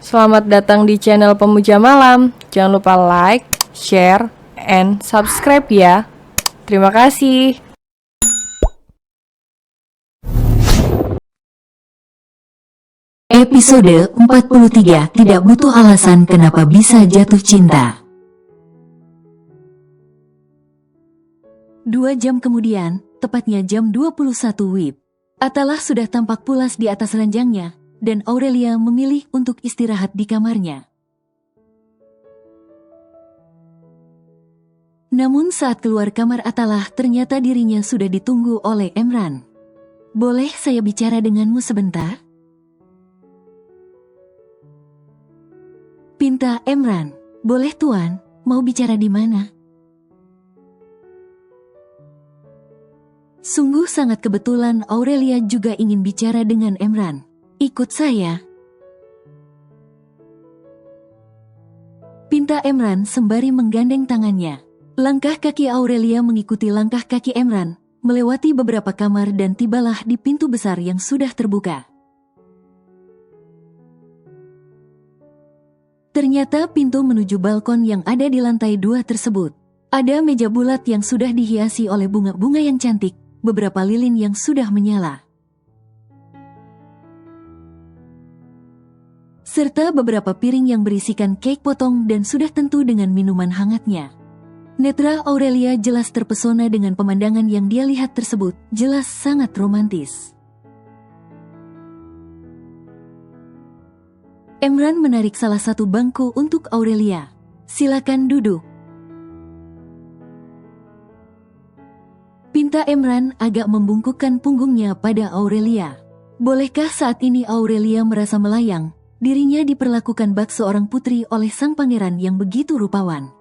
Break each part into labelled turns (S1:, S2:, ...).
S1: Selamat datang di channel Pemuja Malam. Jangan lupa like, share, and subscribe ya. Terima kasih.
S2: Episode 43. Tidak butuh alasan kenapa bisa jatuh cinta. 2 jam kemudian, tepatnya jam 21 WIB, Athalah sudah tampak pulas di atas ranjangnya, dan Aurelia memilih untuk istirahat di kamarnya. Namun saat keluar kamar Athalah, ternyata dirinya sudah ditunggu oleh Emran. "Boleh saya bicara denganmu sebentar?" pinta Emran. "Boleh tuan, mau bicara di mana?" Sungguh sangat kebetulan Aurelia juga ingin bicara dengan Emran. "Ikut saya," pinta Emran sembari menggandeng tangannya. Langkah kaki Aurelia mengikuti langkah kaki Emran, melewati beberapa kamar dan tibalah di pintu besar yang sudah terbuka. Ternyata pintu menuju balkon yang ada di lantai 2 tersebut. Ada meja bulat yang sudah dihiasi oleh bunga-bunga yang cantik, beberapa lilin yang sudah menyala, serta beberapa piring yang berisikan keik potong dan sudah tentu dengan minuman hangatnya. Netra Aurelia jelas terpesona dengan pemandangan yang dia lihat tersebut, jelas sangat romantis. Emran menarik salah satu bangku untuk Aurelia. "Silakan duduk." pinta Emran agak membungkukkan punggungnya pada Aurelia. Bolehkah saat ini Aurelia merasa melayang, dirinya diperlakukan bak seorang putri oleh sang pangeran yang begitu rupawan.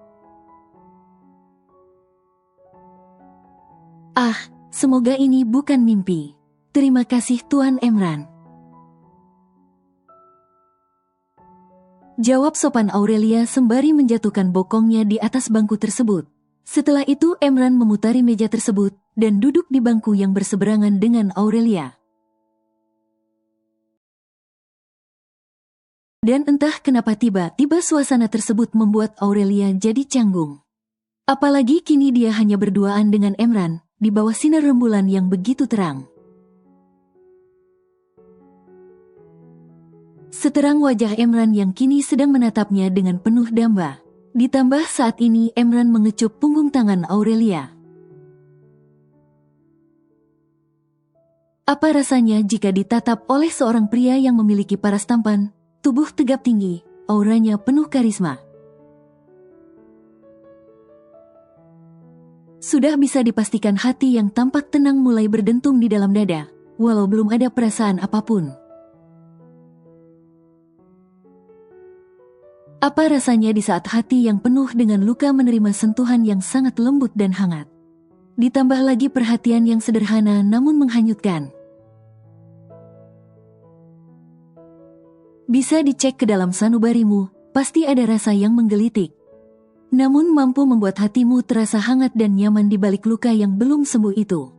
S2: "Ah, semoga ini bukan mimpi. Terima kasih Tuan Emran," jawab sopan Aurelia sembari menjatuhkan bokongnya di atas bangku tersebut. Setelah itu Emran memutari meja tersebut dan duduk di bangku yang berseberangan dengan Aurelia. Dan entah kenapa tiba-tiba suasana tersebut membuat Aurelia jadi canggung. Apalagi kini dia hanya berduaan dengan Emran, di bawah sinar rembulan yang begitu terang. Seterang wajah Emran yang kini sedang menatapnya dengan penuh damba. Ditambah saat ini Emran mengecup punggung tangan Aurelia. Apa rasanya jika ditatap oleh seorang pria yang memiliki paras tampan, tubuh tegap tinggi, auranya penuh karisma? Sudah bisa dipastikan hati yang tampak tenang mulai berdentum di dalam dada, walau belum ada perasaan apapun. Apa rasanya di saat hati yang penuh dengan luka menerima sentuhan yang sangat lembut dan hangat? Ditambah lagi perhatian yang sederhana namun menghanyutkan. Bisa dicek ke dalam sanubarimu, pasti ada rasa yang menggelitik. Namun mampu membuat hatimu terasa hangat dan nyaman di balik luka yang belum sembuh itu.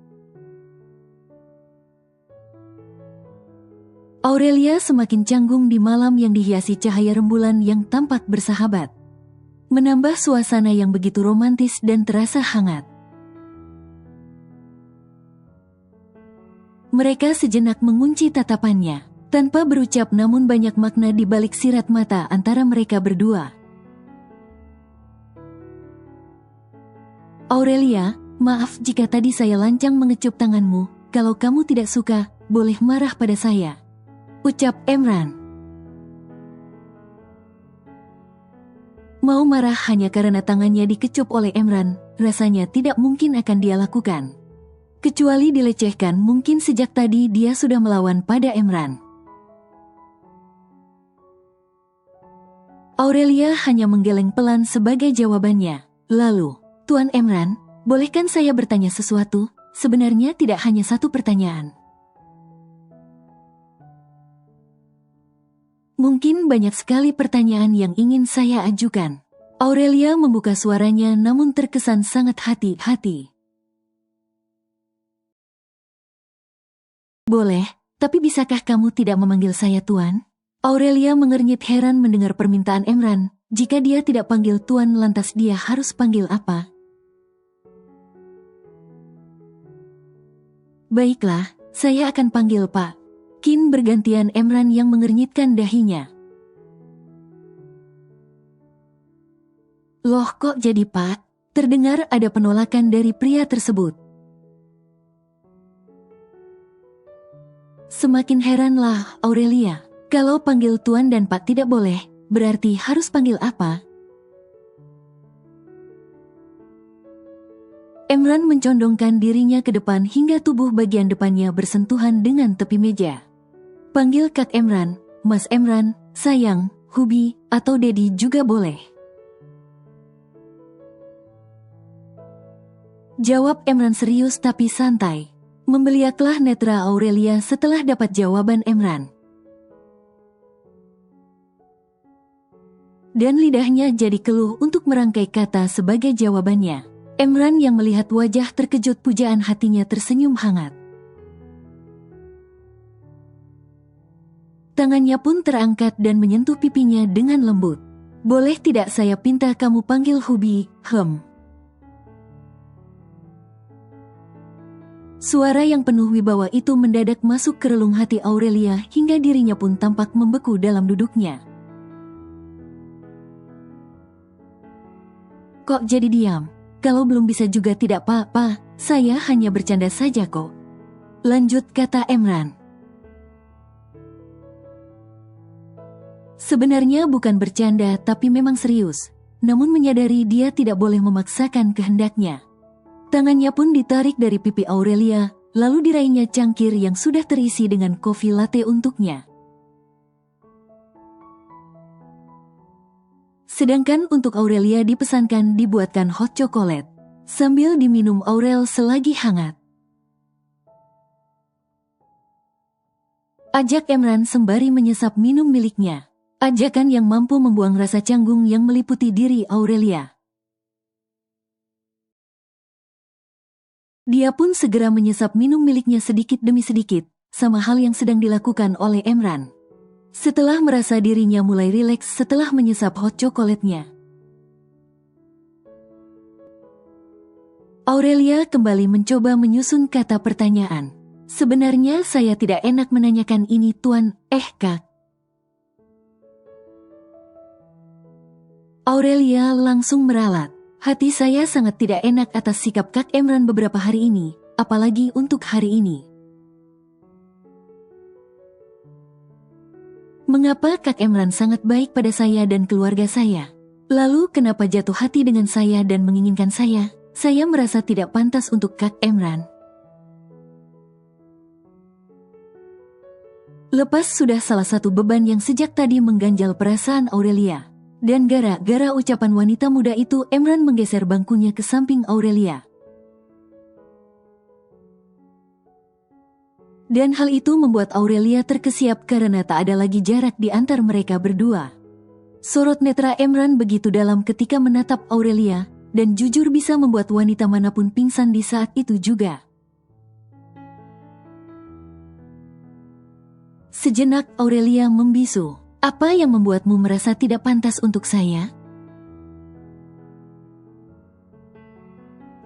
S2: Aurelia semakin canggung di malam yang dihiasi cahaya rembulan yang tampak bersahabat, menambah suasana yang begitu romantis dan terasa hangat. Mereka sejenak mengunci tatapannya, tanpa berucap namun banyak makna di balik sirat mata antara mereka berdua. "Aurelia, maaf jika tadi saya lancang mengecup tanganmu, kalau kamu tidak suka, boleh marah pada saya," ucap Emran. Mau marah hanya karena tangannya dikecup oleh Emran, rasanya tidak mungkin akan dia lakukan. Kecuali dilecehkan, mungkin sejak tadi dia sudah melawan pada Emran. Aurelia hanya menggeleng pelan sebagai jawabannya. "Lalu, Tuan Emran, bolehkan saya bertanya sesuatu? Sebenarnya tidak hanya satu pertanyaan. Mungkin banyak sekali pertanyaan yang ingin saya ajukan." Aurelia membuka suaranya namun terkesan sangat hati-hati. "Boleh, tapi bisakah kamu tidak memanggil saya Tuan? Aurelia mengernyit heran mendengar permintaan Emran. Jika dia tidak panggil Tuan, lantas dia harus panggil apa? Baiklah, saya akan panggil Pak. Qin bergantian Emran yang mengernyitkan dahinya. Loh, kok jadi Pak? Terdengar ada penolakan dari pria tersebut. Semakin heranlah Aurelia. Kalau panggil Tuan dan Pak tidak boleh, berarti harus panggil apa? Emran mencondongkan dirinya ke depan hingga tubuh bagian depannya bersentuhan dengan tepi meja. Panggil Kak Emran, Mas Emran, sayang, Hubi, atau Dedi juga boleh. Jawab Emran serius tapi santai. Membeliaklah netra Aurelia setelah dapat jawaban Emran. Dan lidahnya jadi keluh untuk merangkai kata sebagai jawabannya. Emran yang melihat wajah terkejut pujaan hatinya tersenyum hangat. Tangannya pun terangkat dan menyentuh pipinya dengan lembut. Boleh tidak saya pinta kamu panggil Hubi, Suara yang penuh wibawa itu mendadak masuk ke relung hati Aurelia hingga dirinya pun tampak membeku dalam duduknya. Kok jadi diam? Kalau belum bisa juga tidak apa-apa, saya hanya bercanda saja kok. Lanjut kata Emran. Sebenarnya bukan bercanda tapi memang serius. Namun menyadari dia tidak boleh memaksakan kehendaknya. Tangannya pun ditarik dari pipi Aurelia, lalu diraihnya cangkir yang sudah terisi dengan kopi latte untuknya. Sedangkan untuk Aurelia dipesankan dibuatkan hot chocolate. Sambil diminum Aurel selagi hangat. Ajak Emran sembari menyesap minum miliknya. Ajakan yang mampu membuang rasa canggung yang meliputi diri Aurelia. Dia pun segera menyesap minum miliknya sedikit demi sedikit, sama hal yang sedang dilakukan oleh Emran. Setelah merasa dirinya mulai rileks setelah menyesap hot chocolate-nya, Aurelia kembali mencoba menyusun kata pertanyaan. Sebenarnya saya tidak enak menanyakan ini Tuan, Kak. Aurelia langsung meralat. Hati saya sangat tidak enak atas sikap Kak Emran beberapa hari ini, apalagi untuk hari ini. Mengapa Kak Emran sangat baik pada saya dan keluarga saya? Lalu kenapa jatuh hati dengan saya dan menginginkan saya? Saya merasa tidak pantas untuk Kak Emran. Lepas sudah salah satu beban yang sejak tadi mengganjal perasaan Aurelia. Dan gara-gara ucapan wanita muda itu Emran menggeser bangkunya ke samping Aurelia. Dan hal itu membuat Aurelia terkesiap karena tak ada lagi jarak di antar mereka berdua. Sorot netra Emran begitu dalam ketika menatap Aurelia, dan jujur bisa membuat wanita manapun pingsan di saat itu juga. Sejenak Aurelia membisu. Apa yang membuatmu merasa tidak pantas untuk saya?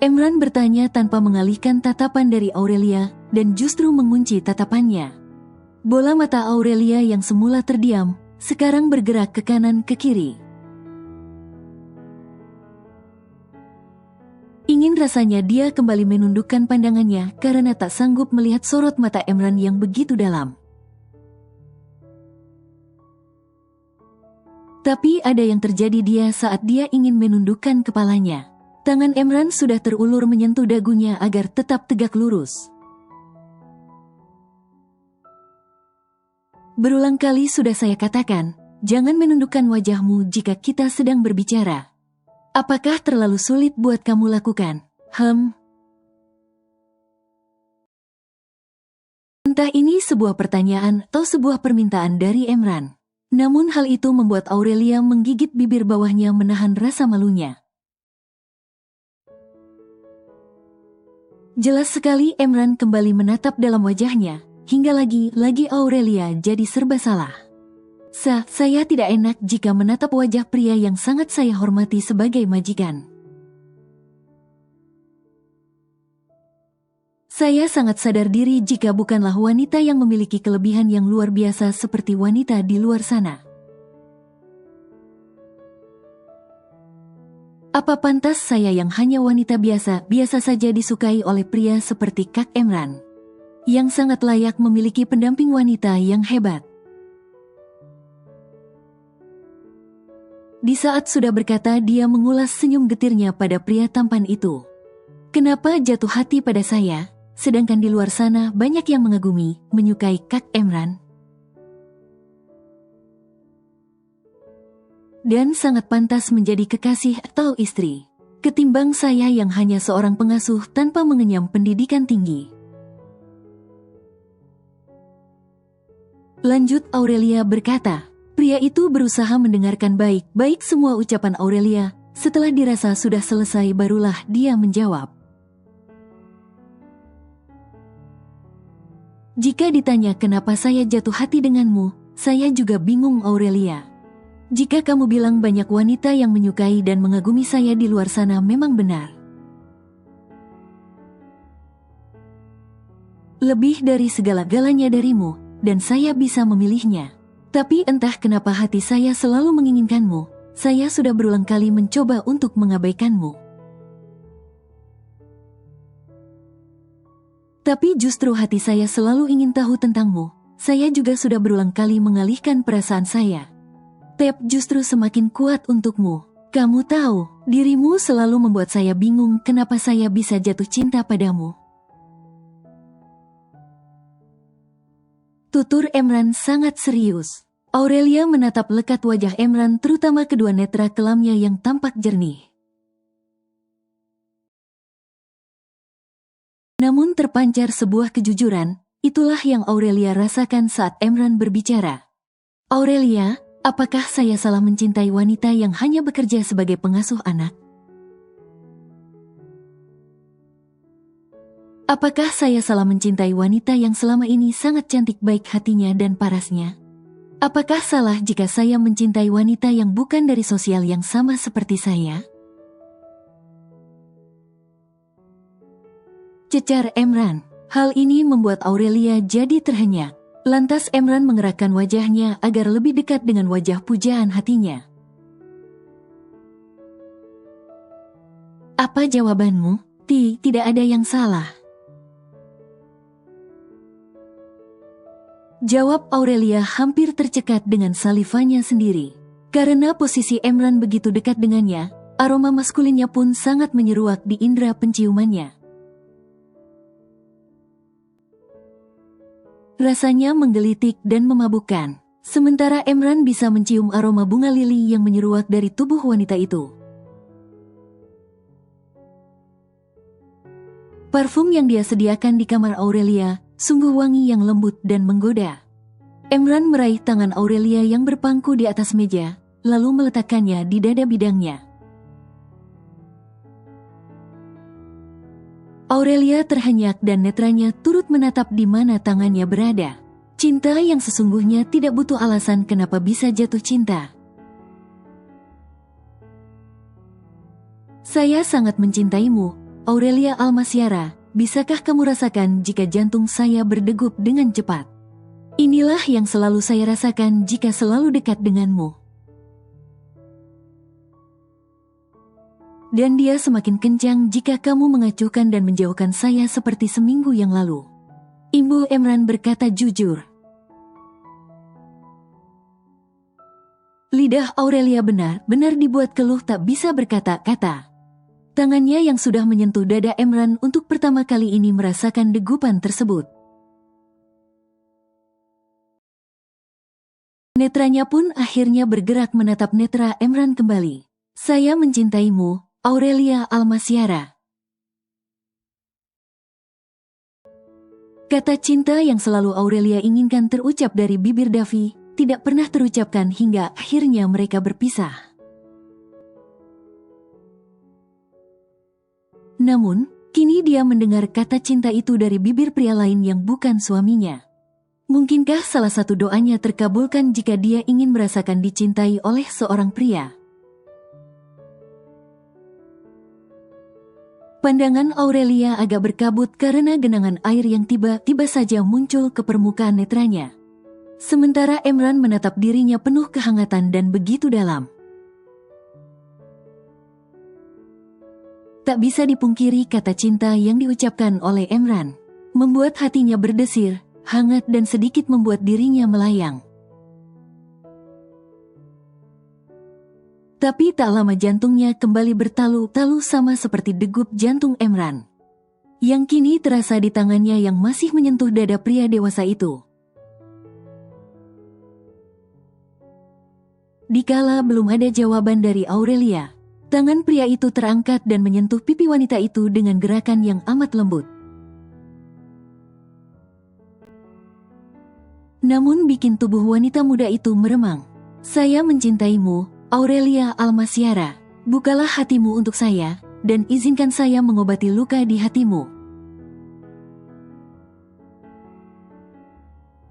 S2: Emran bertanya tanpa mengalihkan tatapan dari Aurelia dan justru mengunci tatapannya. Bola mata Aurelia yang semula terdiam, sekarang bergerak ke kanan ke kiri. Ingin rasanya dia kembali menundukkan pandangannya karena tak sanggup melihat sorot mata Emran yang begitu dalam. Tapi ada yang terjadi dia saat dia ingin menundukkan kepalanya. Tangan Emran sudah terulur menyentuh dagunya agar tetap tegak lurus. Berulang kali sudah saya katakan, jangan menundukkan wajahmu jika kita sedang berbicara. Apakah terlalu sulit buat kamu lakukan? Entah ini sebuah pertanyaan atau sebuah permintaan dari Emran. Namun hal itu membuat Aurelia menggigit bibir bawahnya menahan rasa malunya. Jelas sekali Emran kembali menatap dalam wajahnya, hingga lagi Aurelia jadi serba salah. Saya tidak enak jika menatap wajah pria yang sangat saya hormati sebagai majikan. Saya sangat sadar diri jika bukanlah wanita yang memiliki kelebihan yang luar biasa seperti wanita di luar sana. Apa pantas saya yang hanya wanita biasa saja disukai oleh pria seperti Kak Emran, yang sangat layak memiliki pendamping wanita yang hebat? Di saat sudah berkata, dia mengulas senyum getirnya pada pria tampan itu. Kenapa jatuh hati pada saya, sedangkan di luar sana banyak yang mengagumi, menyukai Kak Emran? Dan sangat pantas menjadi kekasih atau istri, ketimbang saya yang hanya seorang pengasuh tanpa mengenyam pendidikan tinggi. Lanjut Aurelia berkata, pria itu berusaha mendengarkan baik-baik semua ucapan Aurelia. Setelah dirasa sudah selesai barulah dia menjawab. Jika ditanya kenapa saya jatuh hati denganmu, saya juga bingung Aurelia. Jika kamu bilang banyak wanita yang menyukai dan mengagumi saya di luar sana memang benar. Lebih dari segala-galanya darimu, dan saya bisa memilihnya. Tapi entah kenapa hati saya selalu menginginkanmu. Saya sudah berulang kali mencoba untuk mengabaikanmu. Tapi justru hati saya selalu ingin tahu tentangmu. Saya juga sudah berulang kali mengalihkan perasaan saya. Tapi justru semakin kuat untukmu. Kamu tahu, dirimu selalu membuat saya bingung kenapa saya bisa jatuh cinta padamu. Tutur Emran sangat serius. Aurelia menatap lekat wajah Emran, terutama kedua netra kelamnya yang tampak jernih. Namun terpancar sebuah kejujuran, itulah yang Aurelia rasakan saat Emran berbicara. Aurelia, apakah saya salah mencintai wanita yang hanya bekerja sebagai pengasuh anak? Apakah saya salah mencintai wanita yang selama ini sangat cantik baik hatinya dan parasnya? Apakah salah jika saya mencintai wanita yang bukan dari sosial yang sama seperti saya? Cecar Emran. Hal ini membuat Aurelia jadi terhenyak. Lantas Emran mengerahkan wajahnya agar lebih dekat dengan wajah pujaan hatinya. Apa jawabanmu? Tidak ada yang salah. Jawab Aurelia hampir tercekat dengan salivanya sendiri. Karena posisi Emran begitu dekat dengannya, aroma maskulinnya pun sangat menyeruak di indera penciumannya. Rasanya menggelitik dan memabukkan. Sementara Emran bisa mencium aroma bunga lili yang menyeruak dari tubuh wanita itu. Parfum yang dia sediakan di kamar Aurelia sungguh wangi yang lembut dan menggoda. Emran meraih tangan Aurelia yang berpangku di atas meja, lalu meletakkannya di dada bidangnya. Aurelia terhenyak dan netranya turut menatap di mana tangannya berada. Cinta yang sesungguhnya tidak butuh alasan kenapa bisa jatuh cinta. Saya sangat mencintaimu, Aurelia Almasyara. Bisakah kamu rasakan jika jantung saya berdegup dengan cepat? Inilah yang selalu saya rasakan jika selalu dekat denganmu. Dan dia semakin kencang jika kamu mengacuhkan dan menjauhkan saya seperti seminggu yang lalu. Ibu Emran berkata jujur. Lidah Aurelia benar-benar dibuat keluh tak bisa berkata-kata. Tangannya yang sudah menyentuh dada Emran untuk pertama kali ini merasakan degupan tersebut. Netranya pun akhirnya bergerak menatap netra Emran kembali. Saya mencintaimu, Aurelia Almasyara. Kata cinta yang selalu Aurelia inginkan terucap dari bibir Davi, tidak pernah terucapkan hingga akhirnya mereka berpisah. Namun, kini dia mendengar kata cinta itu dari bibir pria lain yang bukan suaminya. Mungkinkah salah satu doanya terkabulkan jika dia ingin merasakan dicintai oleh seorang pria? Pandangan Aurelia agak berkabut karena genangan air yang tiba-tiba saja muncul ke permukaan netranya. Sementara Emran menatap dirinya penuh kehangatan dan begitu dalam. Tak bisa dipungkiri kata cinta yang diucapkan oleh Emran membuat hatinya berdesir, hangat dan sedikit membuat dirinya melayang. Tapi tak lama jantungnya kembali bertalu-talu sama seperti degup jantung Emran, yang kini terasa di tangannya yang masih menyentuh dada pria dewasa itu. Dikala belum ada jawaban dari Aurelia, tangan pria itu terangkat dan menyentuh pipi wanita itu dengan gerakan yang amat lembut. Namun bikin tubuh wanita muda itu meremang. "Saya mencintaimu, Aurelia Almasiara. Bukalah hatimu untuk saya, dan izinkan saya mengobati luka di hatimu."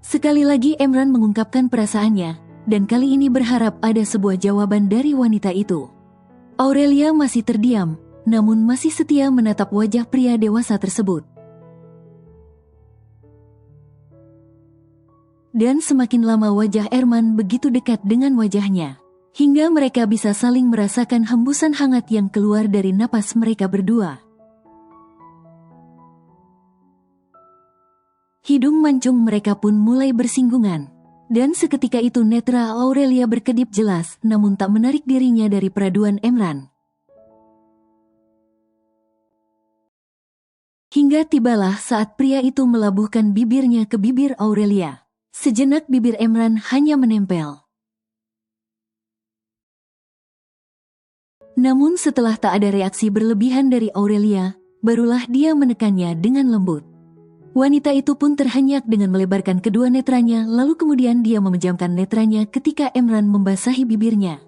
S2: Sekali lagi Emran mengungkapkan perasaannya, dan kali ini berharap ada sebuah jawaban dari wanita itu. Aurelia masih terdiam, namun masih setia menatap wajah pria dewasa tersebut. Dan semakin lama wajah Erman begitu dekat dengan wajahnya, hingga mereka bisa saling merasakan hembusan hangat yang keluar dari napas mereka berdua. Hidung mancung mereka pun mulai bersinggungan, dan seketika itu netra Aurelia berkedip jelas namun tak menarik dirinya dari peraduan Emran. Hingga tibalah saat pria itu melabuhkan bibirnya ke bibir Aurelia. Sejenak bibir Emran hanya menempel. Namun setelah tak ada reaksi berlebihan dari Aurelia, barulah dia menekannya dengan lembut. Wanita itu pun terhenyak dengan melebarkan kedua netranya, lalu kemudian dia memejamkan netranya ketika Emran membasahi bibirnya.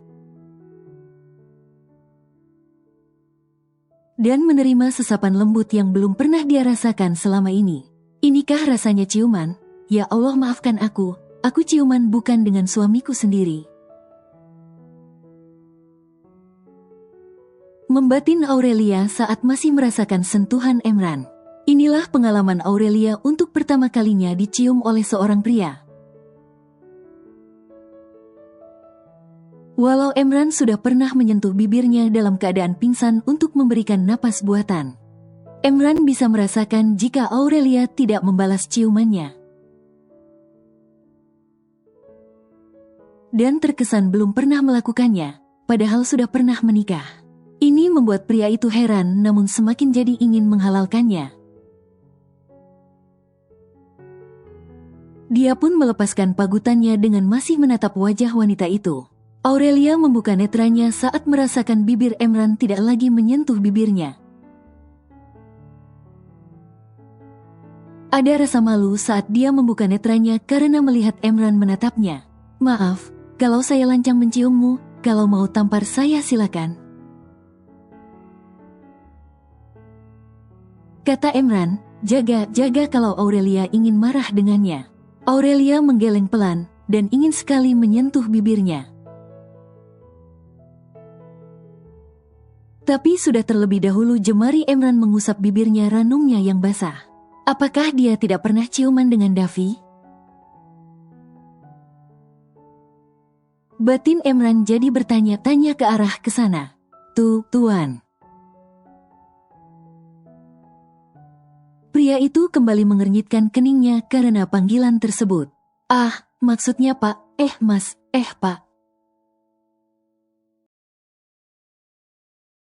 S2: Dan menerima sesapan lembut yang belum pernah dia rasakan selama ini. "Inikah rasanya ciuman? Ya Allah, maafkan aku ciuman bukan dengan suamiku sendiri." Membatin Aurelia saat masih merasakan sentuhan Emran. Inilah pengalaman Aurelia untuk pertama kalinya dicium oleh seorang pria. Walau Emran sudah pernah menyentuh bibirnya dalam keadaan pingsan untuk memberikan napas buatan, Emran bisa merasakan jika Aurelia tidak membalas ciumannya. Dan terkesan belum pernah melakukannya, padahal sudah pernah menikah. Ini membuat pria itu heran namun semakin jadi ingin menghalalkannya. Dia pun melepaskan pagutannya dengan masih menatap wajah wanita itu. Aurelia membuka netranya saat merasakan bibir Emran tidak lagi menyentuh bibirnya. Ada rasa malu saat dia membuka netranya karena melihat Emran menatapnya. "Maaf, kalau saya lancang menciummu, kalau mau tampar saya silakan," kata Emran, jaga kalau Aurelia ingin marah dengannya. Aurelia menggeleng pelan, dan ingin sekali menyentuh bibirnya. Tapi sudah terlebih dahulu jemari Emran mengusap bibirnya ranumnya yang basah. Apakah dia tidak pernah ciuman dengan Davi? Batin Emran jadi bertanya-tanya ke arah ke sana. Tuan." Pria itu kembali mengernyitkan keningnya karena panggilan tersebut. "Ah, maksudnya Pak, Mas, Pak."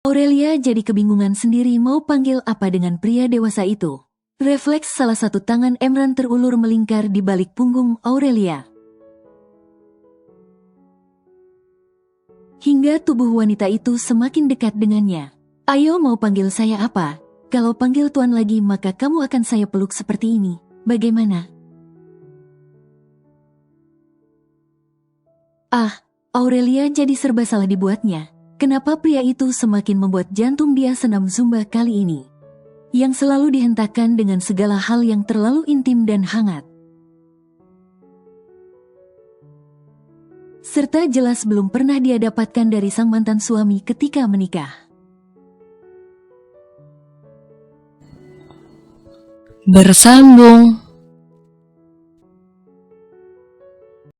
S2: Aurelia jadi kebingungan sendiri mau panggil apa dengan pria dewasa itu. Refleks salah satu tangan Emran terulur melingkar di balik punggung Aurelia. Hingga tubuh wanita itu semakin dekat dengannya. "Ayo, mau panggil saya apa? Kalau panggil Tuan lagi maka kamu akan saya peluk seperti ini. Bagaimana?" Aurelia jadi serba salah dibuatnya. Kenapa pria itu semakin membuat jantung dia senam zumba kali ini? Yang selalu dihentakkan dengan segala hal yang terlalu intim dan hangat. serta jelas belum pernah dia dapatkan dari sang mantan suami ketika menikah.
S1: Bersambung.